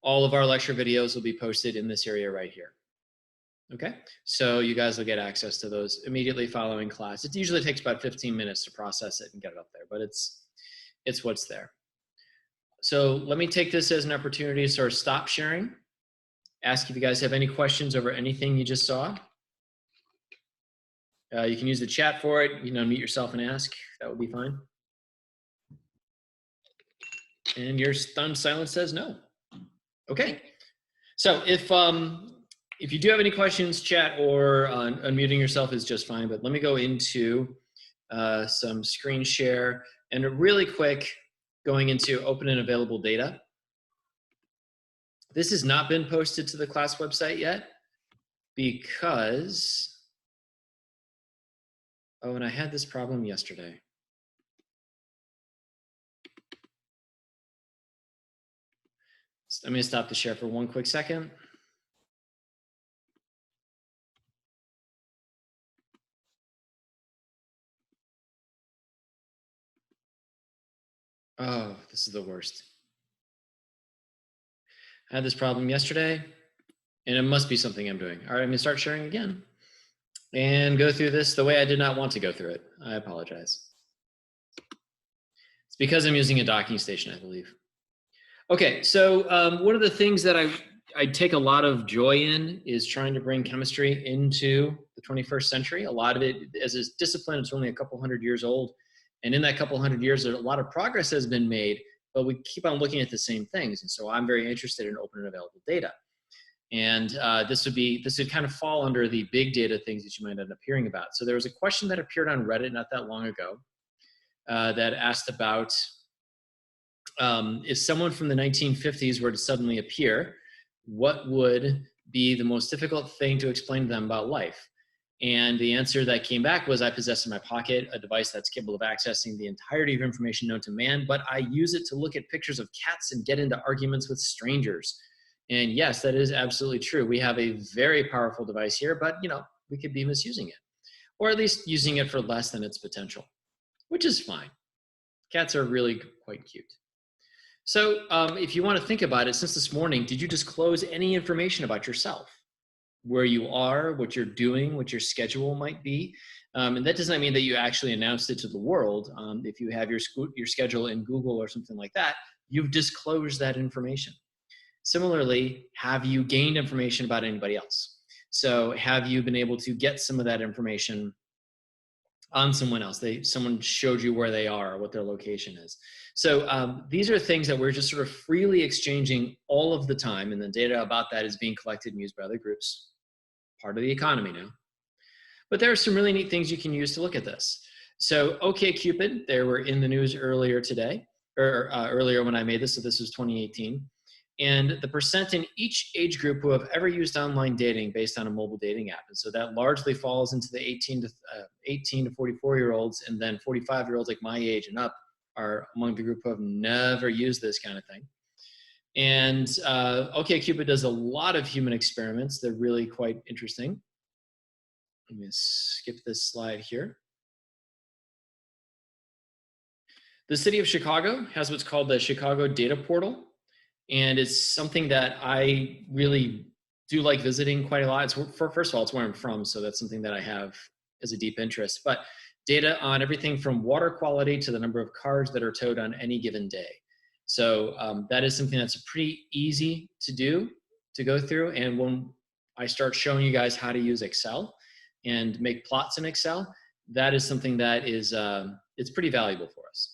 all of our lecture videos will be posted in this area right here. Okay, so you guys will get access to those immediately following class. It usually takes about 15 minutes to process it and get it up there, but it's what's there. So let me take this as an opportunity to sort of stop sharing, ask if you guys have any questions over anything you just saw. You can use the chat for it, unmute yourself and ask, that would be fine. And your stunned silence says no. Okay, so if you do have any questions, chat or unmuting yourself is just fine, but let me go into some screen share and really quick going into open and available data. This has not been posted to the class website yet because, oh, and I had this problem yesterday. I'm going to stop the share for one quick second. Oh, this is the worst. I had this problem yesterday, and it must be something I'm doing. All right, I'm going to start sharing again and go through this the way I did not want to go through it. I apologize. It's because I'm using a docking station, I believe. Okay, so one of the things that I take a lot of joy in is trying to bring chemistry into the 21st century. A lot of it, as a discipline, it's only a couple hundred years old. And in that couple hundred years, a lot of progress has been made, but we keep on looking at the same things. And so I'm very interested in open and available data. And this would kind of fall under the big data things that you might end up hearing about. So there was a question that appeared on Reddit not that long ago that asked about if someone from the 1950s were to suddenly appear, what would be the most difficult thing to explain to them about life? And the answer that came back was, I possess in my pocket a device that's capable of accessing the entirety of information known to man, but I use it to look at pictures of cats and get into arguments with strangers. And yes, that is absolutely true. We have a very powerful device here, but we could be misusing it, or at least using it for less than its potential, which is fine. Cats are really quite cute. So if you want to think about it, since this morning, did you disclose any information about yourself? Where you are, what you're doing, what your schedule might be. And that does not mean that you actually announced it to the world. If you have your schedule in Google or something like that, you've disclosed that information. Similarly, have you gained information about anybody else? So have you been able to get some of that information on someone else? Someone showed you where they are or what their location is. So these are things that we're just sort of freely exchanging all of the time, and the data about that is being collected and used by other groups. Part of the economy now. But there are some really neat things you can use to look at this. So OkCupid, they were in the news earlier today, or earlier when I made this, so this was 2018. And the percent in each age group who have ever used online dating based on a mobile dating app. And so that largely falls into the 18 to 44-year-olds, and then 45-year-olds like my age and up are among the group who have never used this kind of thing. And OkCupid does a lot of human experiments. They're really quite interesting. Let me skip this slide here. The city of Chicago has what's called the Chicago Data Portal. And it's something that I really do like visiting quite a lot. First of all, it's where I'm from, so that's something that I have as a deep interest. But data on everything from water quality to the number of cars that are towed on any given day. So that is something that's pretty easy to go through. And when I start showing you guys how to use Excel and make plots in Excel, that is something that is, it's pretty valuable for us.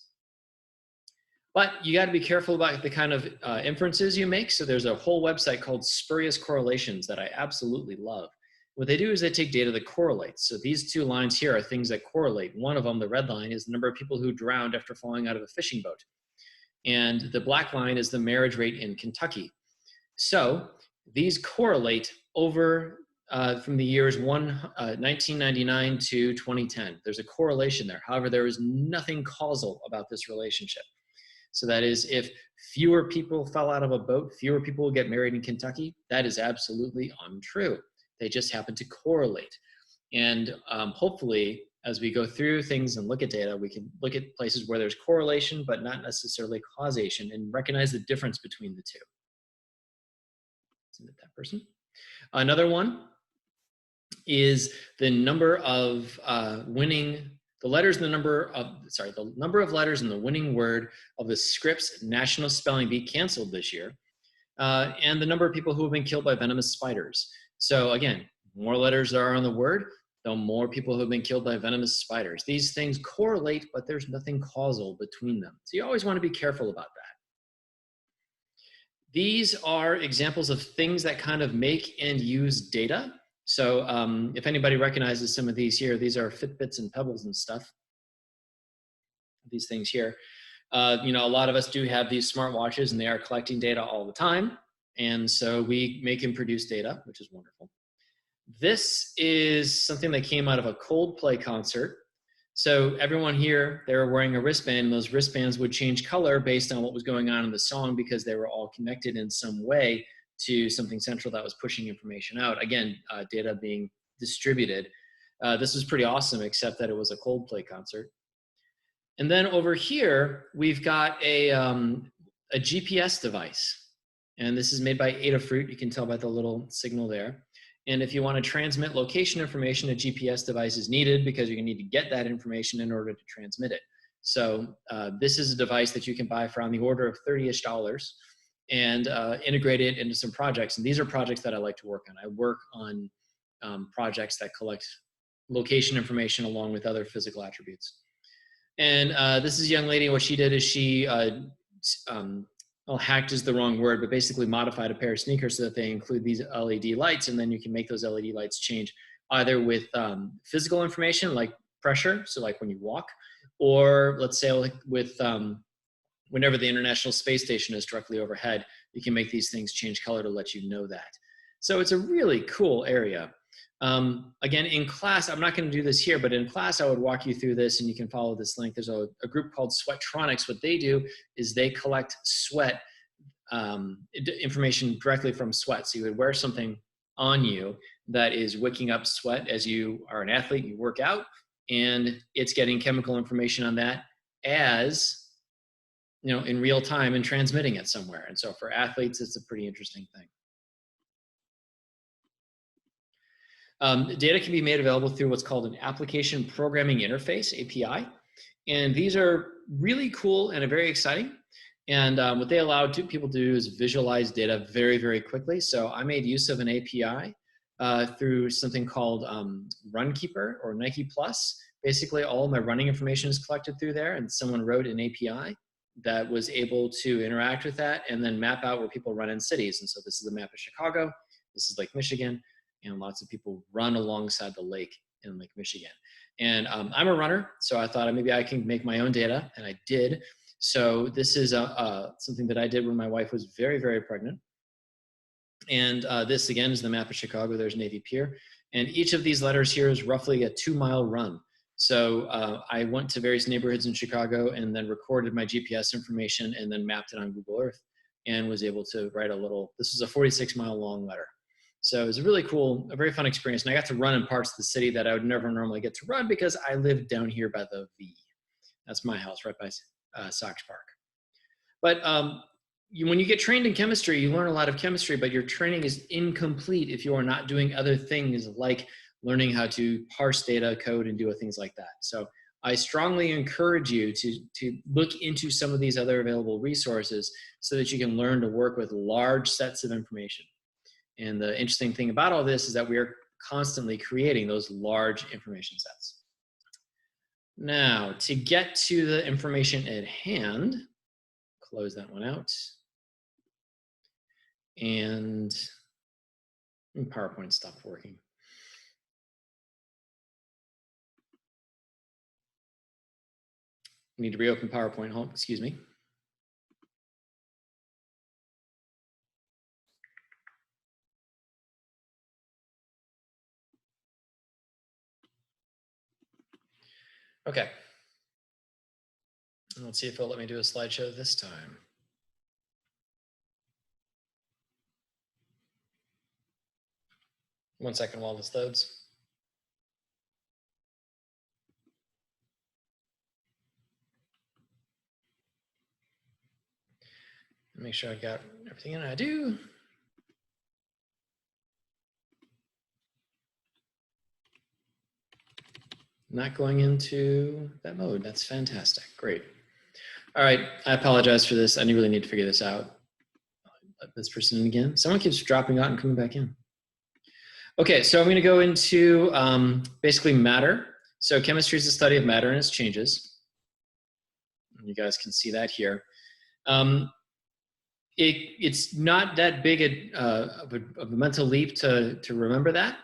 But you got to be careful about the kind of inferences you make. So there's a whole website called Spurious Correlations that I absolutely love. What they do is they take data that correlates. So these two lines here are things that correlate. One of them, the red line, is the number of people who drowned after falling out of a fishing boat. And the black line is the marriage rate in Kentucky. So these correlate over from the years 1999 to 2010. There's a correlation there. However, there is nothing causal about this relationship. So that is, if fewer people fell out of a boat, fewer people will get married in Kentucky, that is absolutely untrue. They just happen to correlate. And hopefully, as we go through things and look at data, we can look at places where there's correlation, but not necessarily causation, and recognize the difference between the two. Submit that person. Another one is the number of the letters, the number of letters in the winning word of the Scripps National Spelling Bee canceled this year, and the number of people who have been killed by venomous spiders. So again, more letters there are on the word, the more people who have been killed by venomous spiders. These things correlate, but there's nothing causal between them. So you always want to be careful about that. These are examples of things that kind of make and use data. So if anybody recognizes some of these here, these are Fitbits and Pebbles and stuff. These things here. You know, a lot of us do have these smartwatches and they are collecting data all the time. And so we make and produce data, which is wonderful. This is something that came out of a Coldplay concert. So everyone here, they were wearing a wristband. Those wristbands would change color based on what was going on in the song because they were all connected in some way to something central that was pushing information out. Again, data being distributed. This was pretty awesome, except that it was a Coldplay concert. And then over here, we've got a GPS device. And this is made by Adafruit. You can tell by the little signal there. And if you want to transmit location information, a GPS device is needed because you're going to need to get that information in order to transmit it. So this is a device that you can buy for on the order of $30-ish and integrate it into some projects. And these are projects that I like to work on. I work on projects that collect location information along with other physical attributes. And this is a young lady. What she did is she well, hacked is the wrong word, but basically modified a pair of sneakers so that they include these LED lights, and then you can make those LED lights change either with physical information like pressure, so like when you walk, or let's say like with whenever the International Space Station is directly overhead, you can make these things change color to let you know that. So it's a really cool area. Again, in class, I'm not going to do this here, but in class, I would walk you through this and you can follow this link. There's a group called Sweatronics. What they do is they collect sweat information directly from sweat. So you would wear something on you that is wicking up sweat as you are an athlete, you work out, and it's getting chemical information on that as, you know, in real time and transmitting it somewhere. And so for athletes, it's a pretty interesting thing. Data can be made available through what's called an application programming interface, API. And these are really cool and very exciting. And what they allow people to do is visualize data very, very quickly. So I made use of an API through something called Runkeeper or Nike Plus. Basically, all of my running information is collected through there, and someone wrote an API that was able to interact with that and then map out where people run in cities. And so this is a map of Chicago. This is Lake Michigan. And lots of people run alongside the lake in Lake Michigan. And I'm a runner, so I thought maybe I can make my own data, and I did. So this is something that I did when my wife was very, very pregnant. And this, again, is the map of Chicago. There's Navy Pier. And each of these letters here is roughly a 2-mile run. So I went to various neighborhoods in Chicago and then recorded my GPS information and then mapped it on Google Earth and was able to write a little, this was a 46-mile long letter. So it was a really cool, a very fun experience. And I got to run in parts of the city that I would never normally get to run because I live down here by the V. That's my house, right by Sox Park. But when you get trained in chemistry, you learn a lot of chemistry, but your training is incomplete if you are not doing other things like learning how to parse data, code, and do things like that. So I strongly encourage you to look into some of these other available resources so that you can learn to work with large sets of information. And the interesting thing about all this is that we are constantly creating those large information sets. Now, to get to the information at hand, close that one out. And PowerPoint stopped working. I need to reopen PowerPoint, excuse me. Okay. Let's see if it'll let me do a slideshow this time. One second while this loads. Make sure I got everything in. I do. not going into that mode. That's fantastic. Great. All right. I apologize for this. I really need to figure this out. Let this person in again. Someone keeps dropping out and coming back in. Okay, so I'm going to go into basically matter. So chemistry is the study of matter and its changes. You guys can see that here. It's not that big of a mental leap to remember that.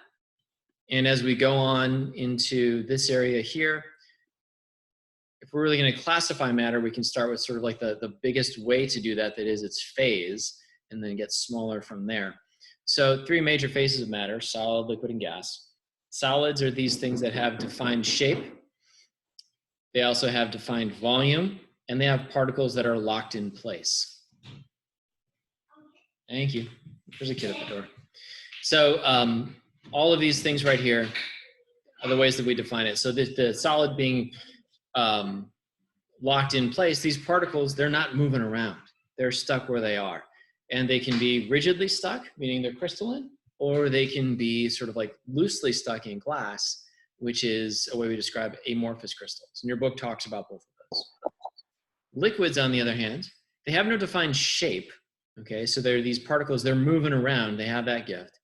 And as we go on into this area here, if we're really going to classify matter, we can start with sort of like the biggest way to do that, that is its phase, and then get smaller from there. So 3 major phases of matter: solid, liquid, and gas. Solids are these things that have defined shape. They also have defined volume, and they have particles that are locked in place. Thank you. There's a kid at the door. So all of these things right here are the ways that we define it. So the solid being locked in place, these particles, they're not moving around. They're stuck where they are. And they can be rigidly stuck, meaning they're crystalline, or they can be sort of like loosely stuck in glass, which is a way we describe amorphous crystals. And your book talks about both of those. Liquids, on the other hand, they have no defined shape. Okay, so they're these particles, they're moving around, they have that gift,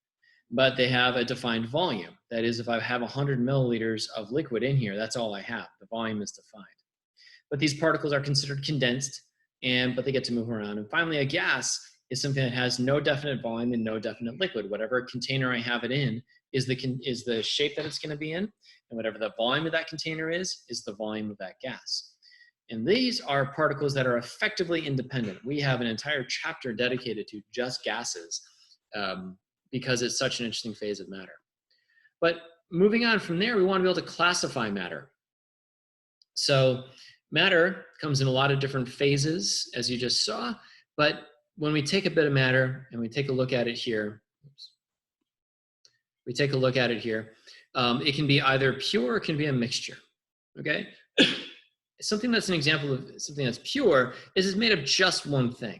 but they have a defined volume. That is, if I have 100 milliliters of liquid in here, that's all I have. The volume is defined. But these particles are considered condensed, but they get to move around. And finally, a gas is something that has no definite volume and no definite liquid. Whatever container I have it in is the shape that it's going to be in, and whatever the volume of that container is the volume of that gas. And these are particles that are effectively independent. We have an entire chapter dedicated to just gases because it's such an interesting phase of matter. But moving on from there, we want to be able to classify matter. So matter comes in a lot of different phases, as you just saw, but when we take a bit of matter and we take a look at it here, it can be either pure or it can be a mixture, okay? Something that's an example of something that's pure is it's made of just one thing.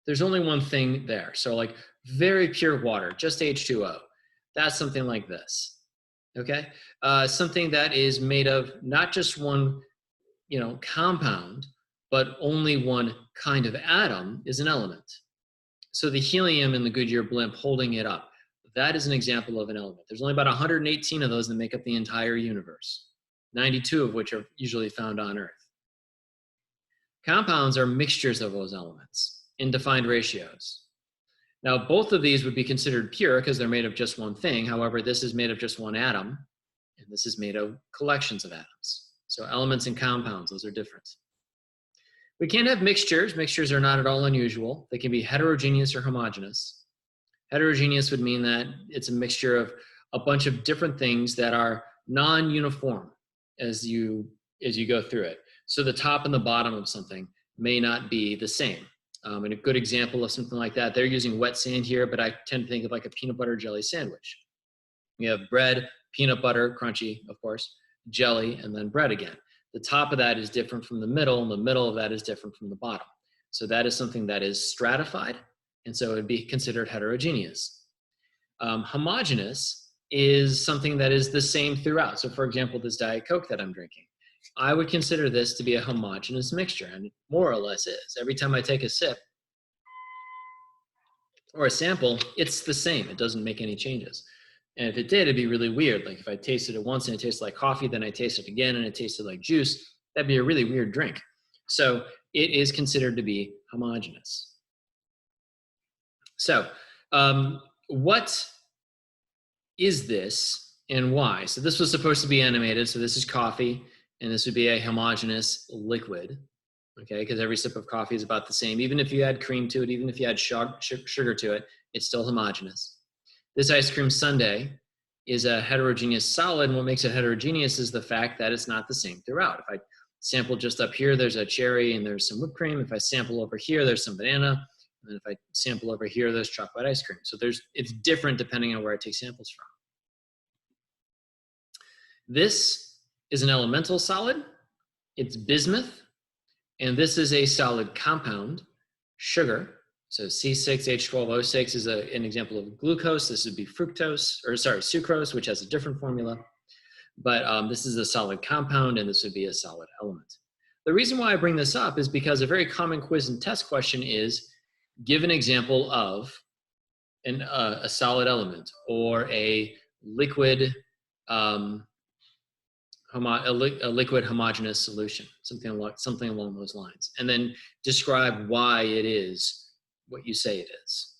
There's only one thing there. So like very pure water, just H2O. That's something like this, okay? Something that is made of not just one, compound, but only one kind of atom is an element. So the helium in the Goodyear blimp holding it up, that is an example of an element. There's only about 118 of those that make up the entire universe, 92 of which are usually found on Earth. Compounds are mixtures of those elements in defined ratios. Now, both of these would be considered pure because they're made of just one thing. However, this is made of just one atom, and this is made of collections of atoms. So elements and compounds, those are different. We can't have mixtures. Mixtures are not at all unusual. They can be heterogeneous or homogeneous. Heterogeneous would mean that it's a mixture of a bunch of different things that are non-uniform as you go through it. So the top and the bottom of something may not be the same. And a good example of something like that, they're using wet sand here, but I tend to think of like a peanut butter jelly sandwich. We have bread, peanut butter, crunchy, of course, jelly, and then bread again. The top of that is different from the middle, and the middle of that is different from the bottom. So that is something that is stratified, and so it would be considered heterogeneous. Homogeneous is something that is the same throughout. So for example, this Diet Coke that I'm drinking, I would consider this to be a homogeneous mixture, and it more or less is. Every time I take a sip or a sample, it's the same. It doesn't make any changes. And if it did, it'd be really weird. Like if I tasted it once and it tasted like coffee, then I taste it again and it tasted like juice, that'd be a really weird drink. So it is considered to be homogeneous. So what is this and why? So this was supposed to be animated. So this is coffee, and this would be a homogeneous liquid, okay? Because every sip of coffee is about the same. Even if you add cream to it, even if you add sugar to it, it's still homogeneous. This ice cream sundae is a heterogeneous solid, and what makes it heterogeneous is the fact that it's not the same throughout. If I sample just up here, there's a cherry and there's some whipped cream. If I sample over here, there's some banana. And if I sample over here, there's chocolate ice cream. So it's different depending on where I take samples from. This is an elemental solid. It's bismuth. And this is a solid compound, sugar. So C6H12O6 is an example of glucose. This would be sucrose, which has a different formula. but this is a solid compound and this would be a solid element. The reason why I bring this up is because a very common quiz and test question is, give an example of a solid element or a liquid liquid homogeneous solution, something along those lines, and then describe why it is what you say it is.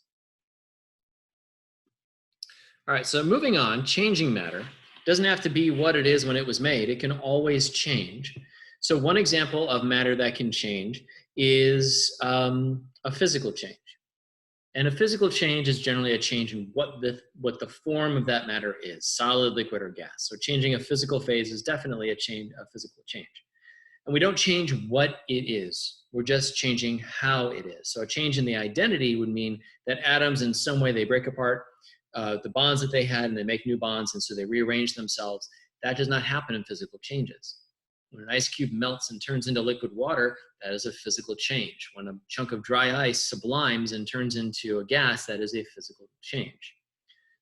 All right, so moving on, changing matter doesn't have to be what it is when it was made. It can always change. So one example of matter that can change is a physical change. And a physical change is generally a change in what the form of that matter is, solid, liquid, or gas. So changing a physical phase is definitely a physical change. And we don't change what it is. We're just changing how it is. So a change in the identity would mean that atoms in some way, they break apart the bonds that they had and they make new bonds, and so they rearrange themselves. That does not happen in physical changes. When an ice cube melts and turns into liquid water, that is a physical change. When a chunk of dry ice sublimes and turns into a gas, that is a physical change.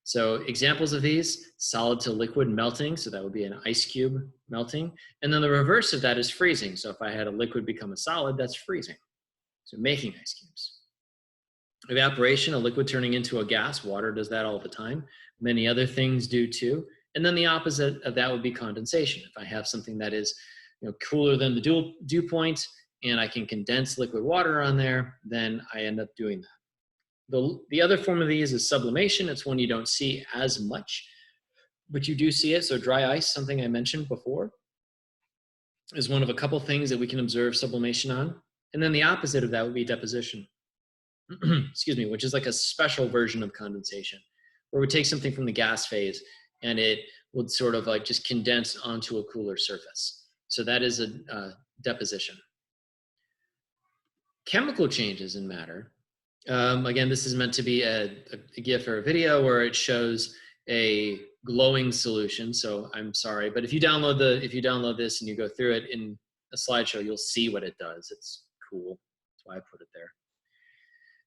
So examples of these, solid to liquid melting, so that would be an ice cube melting. And then the reverse of that is freezing. So if I had a liquid become a solid, that's freezing. So making ice cubes. Evaporation, a liquid turning into a gas, water does that all the time. Many other things do too. And then the opposite of that would be condensation. If I have something that is cooler than the dew point and I can condense liquid water on there, then I end up doing that. The other form of these is sublimation. It's one you don't see as much, but you do see it. So dry ice, something I mentioned before, is one of a couple things that we can observe sublimation on. And then the opposite of that would be deposition, excuse me, which is like a special version of condensation, where we take something from the gas phase and it would sort of like just condense onto a cooler surface. So that is a deposition. Chemical changes in matter. Again, this is meant to be a GIF or a video where it shows a glowing solution. So I'm sorry, but if you download this and you go through it in a slideshow, you'll see what it does. It's cool. That's why I put it there.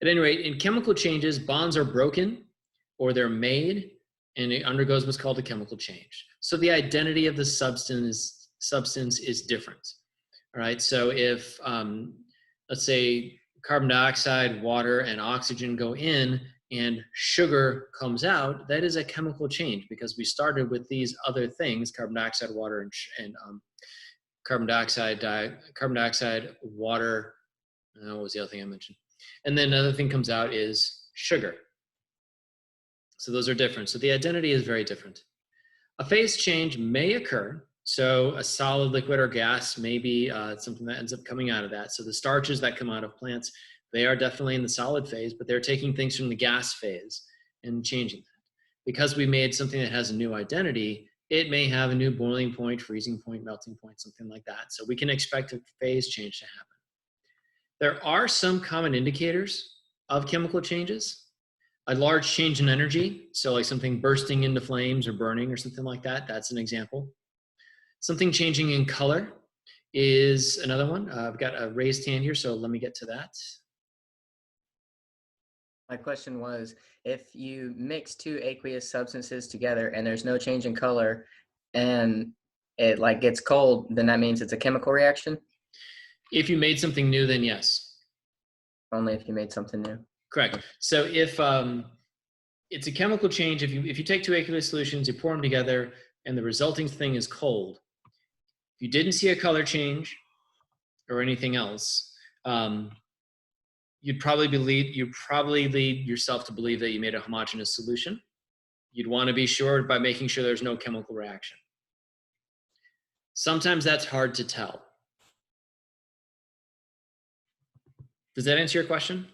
At any rate, in chemical changes, bonds are broken or they're made, and it undergoes what's called a chemical change. So the identity of the substance is different. All right, so if let's say carbon dioxide, water, and oxygen go in and sugar comes out, that is a chemical change because we started with these other things, carbon dioxide, water, and carbon dioxide, water, what was the other thing I mentioned? And then another thing comes out is sugar. So those are different. So the identity is very different. A phase change may occur. So a solid, liquid, or gas may be something that ends up coming out of that. So the starches that come out of plants, they are definitely in the solid phase, but they're taking things from the gas phase and changing that. Because we made something that has a new identity, it may have a new boiling point, freezing point, melting point, something like that. So we can expect a phase change to happen. There are some common indicators of chemical changes. A large change in energy, so like something bursting into flames or burning or something like that, that's an example. Something changing in color is another one. I've got a raised hand here, so let me get to that. My question was, if you mix two aqueous substances together and there's no change in color and it like gets cold, then that means it's a chemical reaction? If you made something new, then yes. Only if you made something new. Correct. So if it's a chemical change, if you take two aqueous solutions, you pour them together, and the resulting thing is cold, if you didn't see a color change or anything else, you'd probably lead yourself to believe that you made a homogeneous solution. You'd want to be sure by making sure there's no chemical reaction. Sometimes that's hard to tell. Does that answer your question?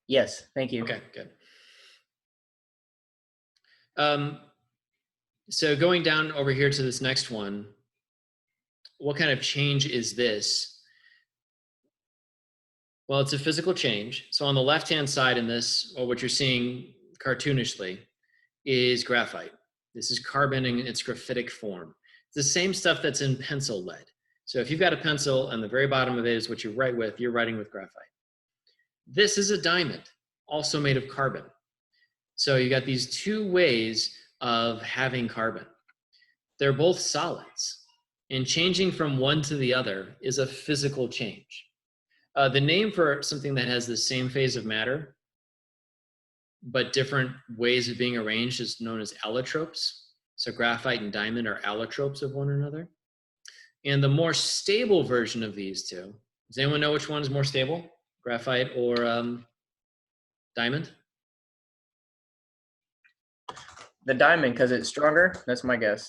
Yes, thank you. Okay, good. So going down over here to this next one, what kind of change is this? Well, it's a physical change. So on the left-hand side in this, or what you're seeing cartoonishly, is graphite. This is carbon in its graphitic form. It's the same stuff that's in pencil lead. So if you've got a pencil and the very bottom of it is what you write with, you're writing with graphite. This is a diamond, also made of carbon. So you got these two ways of having carbon. they're both solids. And changing from one to the other is a physical change. The name for something that has the same phase of matter, but different ways of being arranged, is known as allotropes. So graphite and diamond are allotropes of one another. And the more stable version of these two, does anyone know which one is more stable? Graphite or diamond? The diamond, because it's stronger. That's my guess.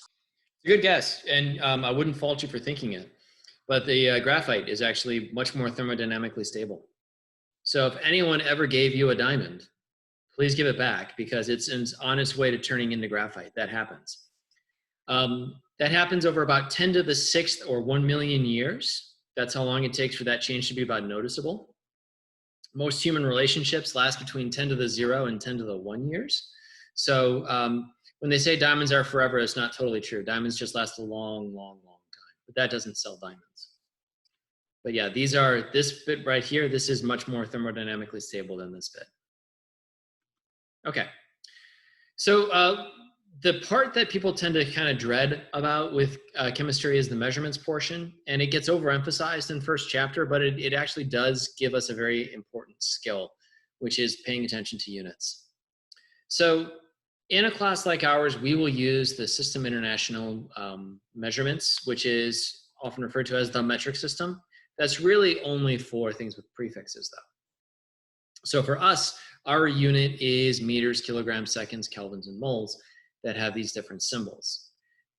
Good guess, and I wouldn't fault you for thinking it. But the graphite is actually much more thermodynamically stable. So if anyone ever gave you a diamond, please give it back, because it's on its way to turning into graphite. That happens. That happens over about 10 to the 6th or 1 million years. That's how long it takes for that change to be about noticeable. Most human relationships last between 10 to the 0 and 10 to the 1 years. So when they say diamonds are forever, it's not totally true. Diamonds just last a long, long, long time, but that doesn't sell diamonds. But yeah, this bit right here, this is much more thermodynamically stable than this bit. Okay, so the part that people tend to kind of dread about with chemistry is the measurements portion, and it gets overemphasized in first chapter, but it actually does give us a very important skill, which is paying attention to units. So in a class like ours, we will use the System International measurements, which is often referred to as the metric system. That's really only for things with prefixes, though. So for us, our unit is meters, kilograms, seconds, kelvins, and moles that have these different symbols.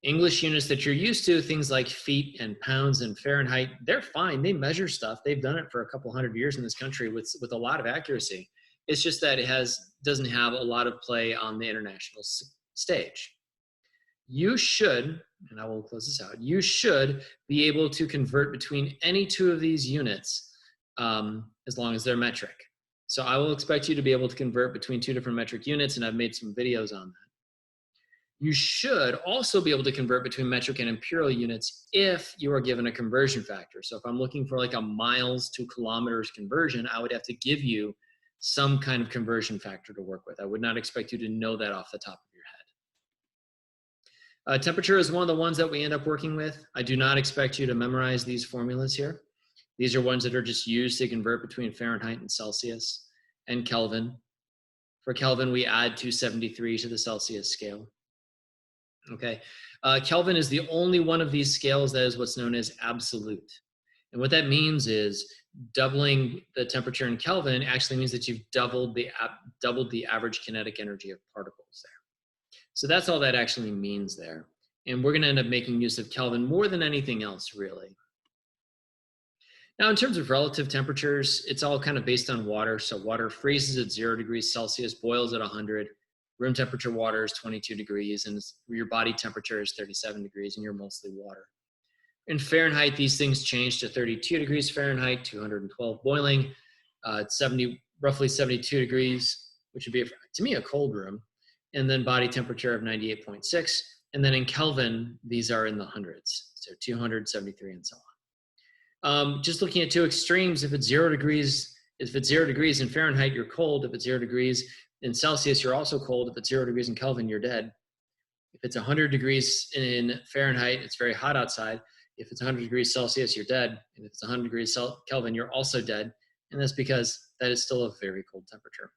English units that you're used to, things like feet and pounds and Fahrenheit, they're fine. They measure stuff. They've done it for a couple hundred years in this country with a lot of accuracy. It's just that it doesn't have a lot of play on the international stage. You should, and I will close this out, you should be able to convert between any two of these units as long as they're metric. So I will expect you to be able to convert between two different metric units, and I've made some videos on that. You should also be able to convert between metric and imperial units if you are given a conversion factor. So if I'm looking for like a miles to kilometers conversion, I would have to give you some kind of conversion factor to work with. I would not expect you to know that off the top of your head. Temperature is one of the ones that we end up working with. I do not expect you to memorize these formulas here. These are ones that are just used to convert between Fahrenheit and Celsius and Kelvin. For Kelvin, we add 273 to the Celsius scale. Okay, Kelvin is the only one of these scales that is what's known as absolute. And what that means is doubling the temperature in Kelvin actually means that you've doubled the average kinetic energy of particles there. So that's all that actually means there. And we're going to end up making use of Kelvin more than anything else, really. Now, in terms of relative temperatures, it's all kind of based on water. So water freezes at 0 degrees Celsius, boils at 100. Room temperature water is 22 degrees, and your body temperature is 37 degrees, and you're mostly water. In Fahrenheit, these things change to 32 degrees Fahrenheit, 212 boiling, roughly 72 degrees, which would be, to me, a cold room, and then body temperature of 98.6. And then in Kelvin, these are in the hundreds, so 273 and so on. Just looking at two extremes, if it's 0 degrees in Fahrenheit, you're cold. If it's 0 degrees in Celsius, you're also cold. If it's 0 degrees in Kelvin, you're dead. If it's 100 degrees in Fahrenheit, it's very hot outside. If it's 100 degrees Celsius, you're dead. And if it's 100 degrees Kelvin, you're also dead. And that's because that is still a very cold temperature.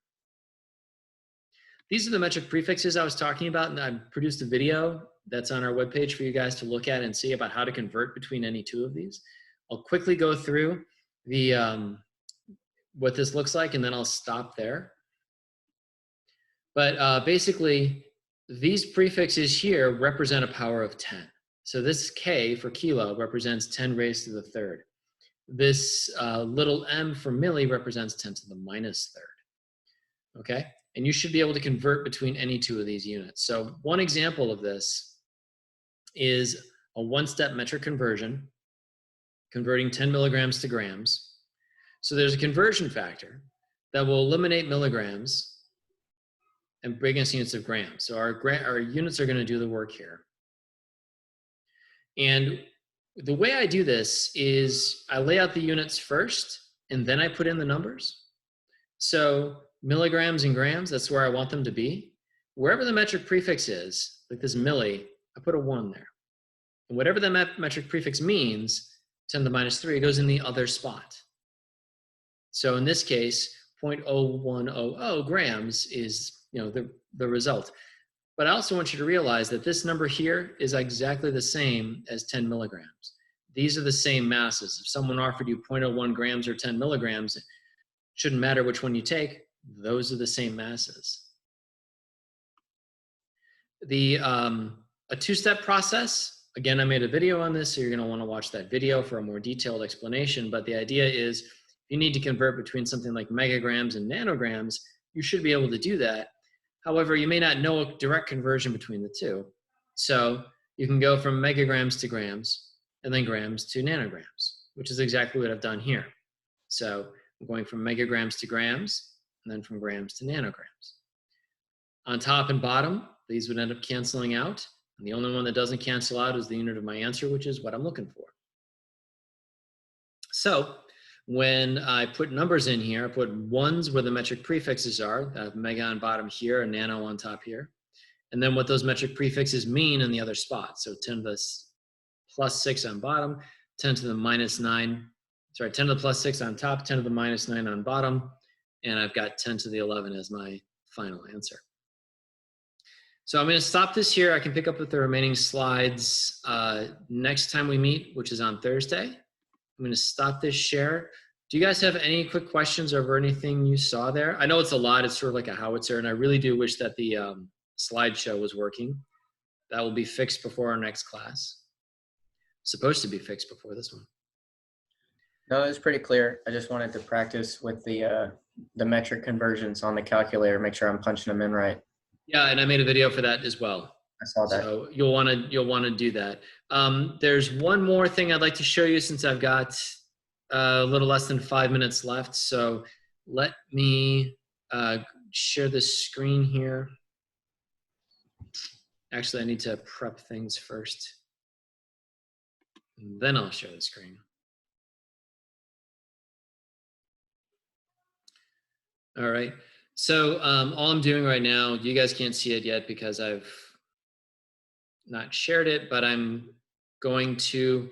These are the metric prefixes I was talking about, and I produced a video that's on our webpage for you guys to look at and see about how to convert between any two of these. I'll quickly go through what this looks like, and then I'll stop there. But basically, these prefixes here represent a power of 10. So this K for kilo represents 10 raised to the third. This little m for milli represents 10 to the minus third. Okay? And you should be able to convert between any two of these units. So one example of this is a one-step metric conversion, converting 10 milligrams to grams. So there's a conversion factor that will eliminate milligrams and bring us units of grams. So our units are going to do the work here. And the way I do this is I lay out the units first, and then I put in the numbers. So milligrams and grams, that's where I want them to be. Wherever the metric prefix is, like this milli, I put a 1 there. And whatever the metric prefix means, 10 to the minus 3 goes in the other spot. So in this case, 0.0100 grams is, the result. But I also want you to realize that this number here is exactly the same as 10 milligrams. These are the same masses. If someone offered you 0.01 grams or 10 milligrams, it shouldn't matter which one you take. Those are the same masses. A two-step process, again, I made a video on this, so you're going to want to watch that video for a more detailed explanation. But the idea is if you need to convert between something like megagrams and nanograms, you should be able to do that. However, you may not know a direct conversion between the two. So you can go from megagrams to grams and then grams to nanograms, which is exactly what I've done here. So I'm going from megagrams to grams and then from grams to nanograms. On top and bottom, these would end up canceling out. And the only one that doesn't cancel out is the unit of my answer, which is what I'm looking for. So when I put numbers in here, I put ones where the metric prefixes are. I have mega on bottom here and nano on top here. And then what those metric prefixes mean in the other spot. So 10 to the plus 6 on bottom, 10 to the minus 9. Sorry, 10 to the plus 6 on top, 10 to the minus 9 on bottom. And I've got 10 to the 11 as my final answer. So I'm going to stop this here. I can pick up with the remaining slides next time we meet, which is on Thursday. I'm going to stop this share. Do you guys have any quick questions over anything you saw there? I know it's a lot. It's sort of like a howitzer, and I really do wish that the slideshow was working. That will be fixed before our next class. Supposed to be fixed before this one. No, it was pretty clear. I just wanted to practice with the metric conversions on the calculator, make sure I'm punching them in right. Yeah, and I made a video for that as well. I saw that. So you'll want to do that. There's one more thing I'd like to show you since I've got a little less than 5 minutes left. So let me share the screen here. Actually, I need to prep things first. And then I'll share the screen. All right. So all I'm doing right now, you guys can't see it yet because I've not shared it, but I'm going to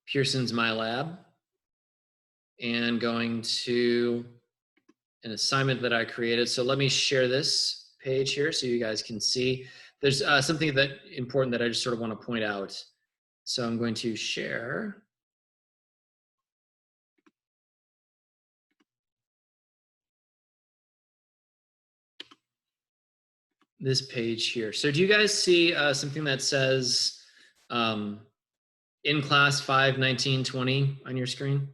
Pearson's My Lab and going to an assignment that I created. So let me share this page here so you guys can see. There's something important that I just sort of want to point out. So I'm going to share. This page here. So do you guys see something that says in class 5/19/20 on your screen?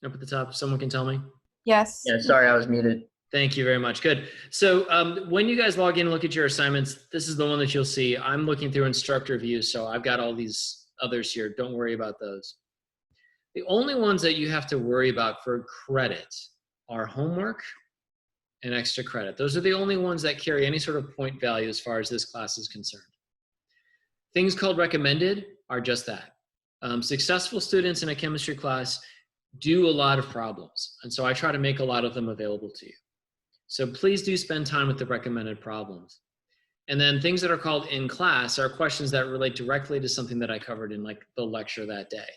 Up at the top, someone can tell me? Yes. Yeah, sorry, I was muted. Thank you very much. Good. So when you guys log in and look at your assignments, this is the one that you'll see. I'm looking through instructor view, so I've got all these others here. Don't worry about those. The only ones that you have to worry about for credit are homework and extra credit. Those are the only ones that carry any sort of point value as far as this class is concerned. Things called recommended are just that. Successful students in a chemistry class do a lot of problems, and so I try to make a lot of them available to you. So please do spend time with the recommended problems. And then things that are called in class are questions that relate directly to something that I covered in like the lecture that day.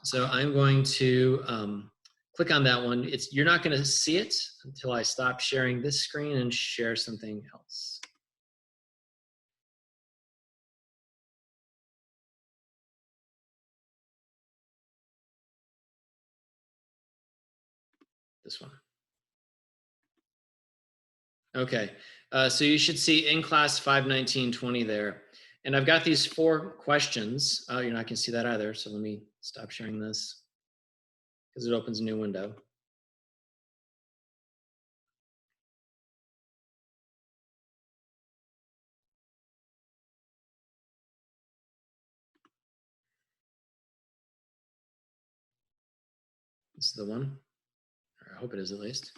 So I'm going to click on that one. You're not going to see it until I stop sharing this screen and share something else. This one. Okay, so you should see in class 5/19/20 there. And I've got these 4 questions. Oh, you're not going to see that either. So let me stop sharing this because it opens a new window. This is the one. Or I hope it is at least.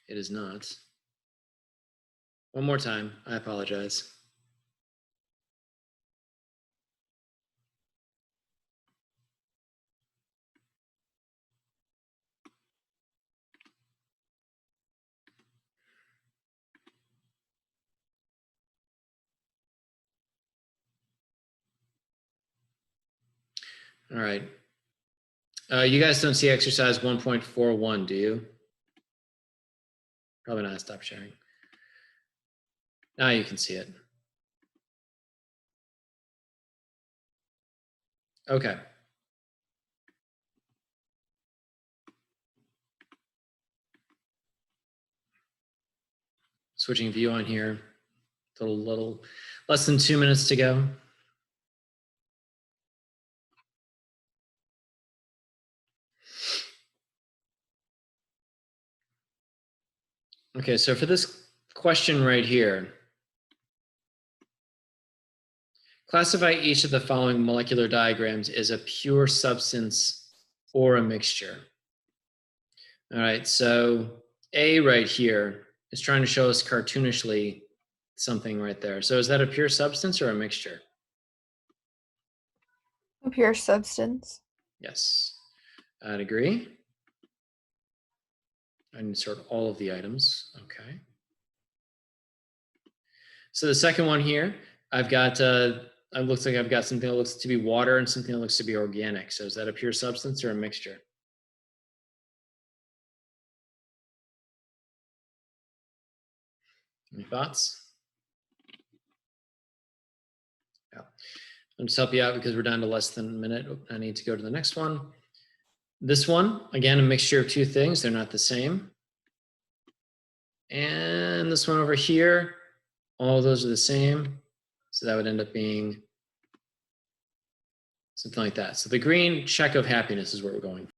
It is not. One more time. I apologize. All right. You guys don't see exercise 1.41, do you? Probably not. Stop sharing. Now you can see it. Okay. Switching view on here. A little less than 2 minutes to go. Okay, so for this question right here, classify each of the following molecular diagrams as a pure substance or a mixture. All right, so A right here is trying to show us cartoonishly something right there. So is that a pure substance or a mixture? A pure substance. Yes, I'd agree. I insert all of the items, okay. So the second one here, I've got, it looks like I've got something that looks to be water and something that looks to be organic. So is that a pure substance or a mixture? Any thoughts? Yeah. I'll just help you out because we're down to less than a minute. I need to go to the next one. This one, again, a mixture of two things. They're not the same. And this one over here, all of those are the same. So that would end up being something like that. So the green check of happiness is what we're going for.